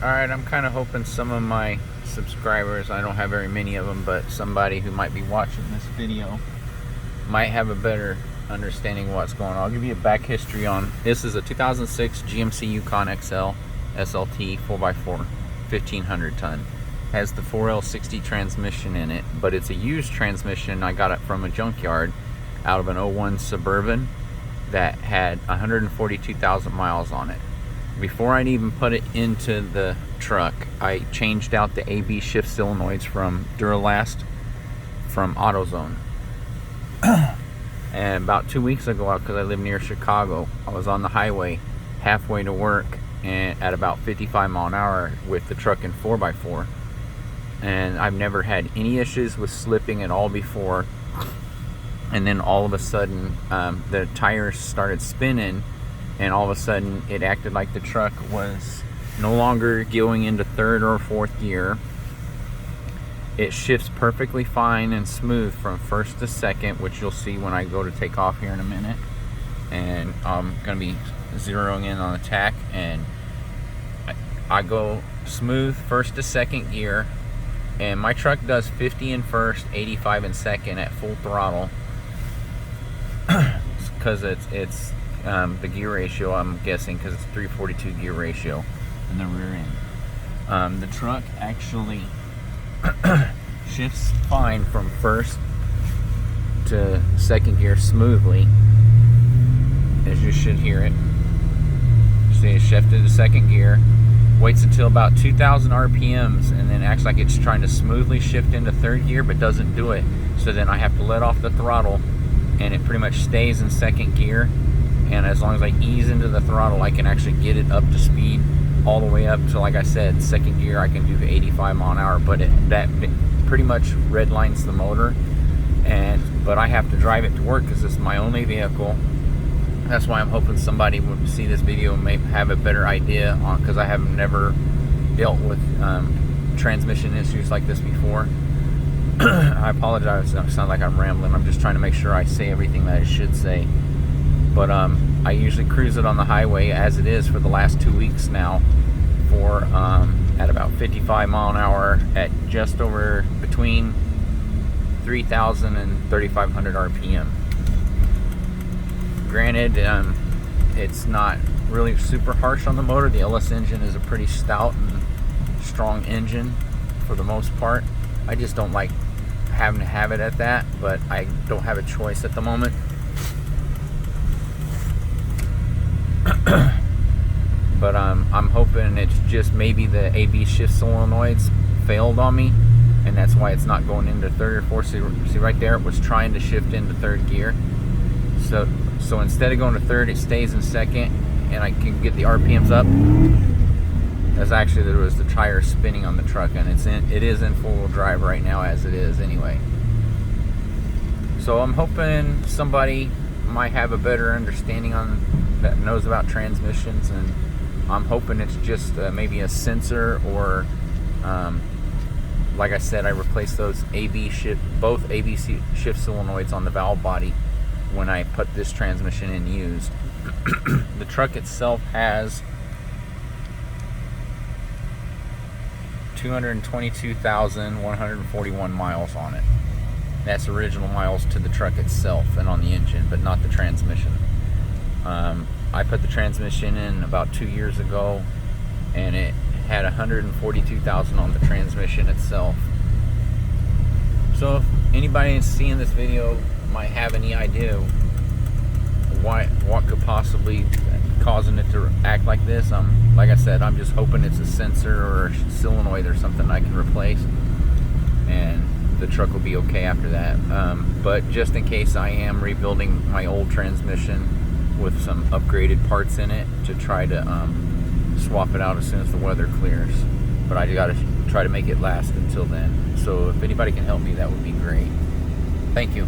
Alright, I'm kind of hoping some of my subscribers, I don't have very many of them, but somebody who might be watching this video might have a better understanding of what's going on. I'll give you a back history on this. Is a 2006 GMC Yukon XL SLT 4x4 1500 ton. Has the 4L60 transmission in it, but it's a used transmission. I got it from a junkyard out of an 01 Suburban that had 142,000 miles on it. Before I'd even put it into the truck, I changed out the AB shift solenoids from Duralast from AutoZone. And about 2 weeks ago, because I live near Chicago, I was on the highway halfway to work and at about 55 mile an hour with the truck in 4x4. And I've never had any issues with slipping at all before. And then all of a sudden, the tires started spinning, and all of a sudden it acted like the truck was no longer going into third or fourth gear. It shifts perfectly fine and smooth from first to second, which you'll see when I go to take off here in a minute. And I'm going to be zeroing in on attack, and I go smooth first to second gear, and my truck does 50 in first, 85 in second at full throttle, because it's the gear ratio, I'm guessing, because it's 342 gear ratio in the rear end. The truck actually shifts fine from first to second gear smoothly, as you should hear it. See, it shifted to second gear, waits until about 2,000 RPMs, and then acts like it's trying to smoothly shift into third gear, but doesn't do it. So then I have to let off the throttle, and it pretty much stays in second gear. And as long as I ease into the throttle, I can actually get it up to speed all the way up to, like I said, second gear. I can do 85 mile an hour, but that pretty much redlines the motor. But I have to drive it to work because it's my only vehicle. That's why I'm hoping somebody would see this video and may have a better idea on, because I have never dealt with transmission issues like this before. I apologize if I sound like I'm rambling. I'm just trying to make sure I say everything that I should say. But I usually cruise it on the highway as it is for the last 2 weeks now, for at about 55 mile an hour at just over between 3,000 and 3,500 RPM. Granted, it's not really super harsh on the motor. The LS engine is a pretty stout and strong engine for the most part. I just don't like having to have it at that, but I don't have a choice at the moment. But I'm hoping it's just maybe the AB shift solenoids failed on me, and that's why it's not going into third or fourth. See right there, it was trying to shift into third gear. So instead of going to third, it stays in second, and I can get the RPMs up. That's actually, there was the tire spinning on the truck, and it is in four-wheel drive right now as it is anyway. So I'm hoping somebody might have a better understanding on that, knows about transmissions, and I'm hoping it's just maybe a sensor, or like I said, I replaced those both AB shift solenoids on the valve body when I put this transmission in used. The truck itself has 222,141 miles on it. That's original miles to the truck itself and on the engine, but not the transmission. I put the transmission in about 2 years ago, and it had 142,000 on the transmission itself. So if anybody seeing this video might have any idea what could possibly causing it to act like this, like I said, I'm just hoping it's a sensor or a solenoid or something I can replace, and the truck will be okay after that. But just in case, I am rebuilding my old transmission with some upgraded parts in it to try to swap it out as soon as the weather clears. But I got to try to make it last until then. So if anybody can help me, that would be great. Thank you.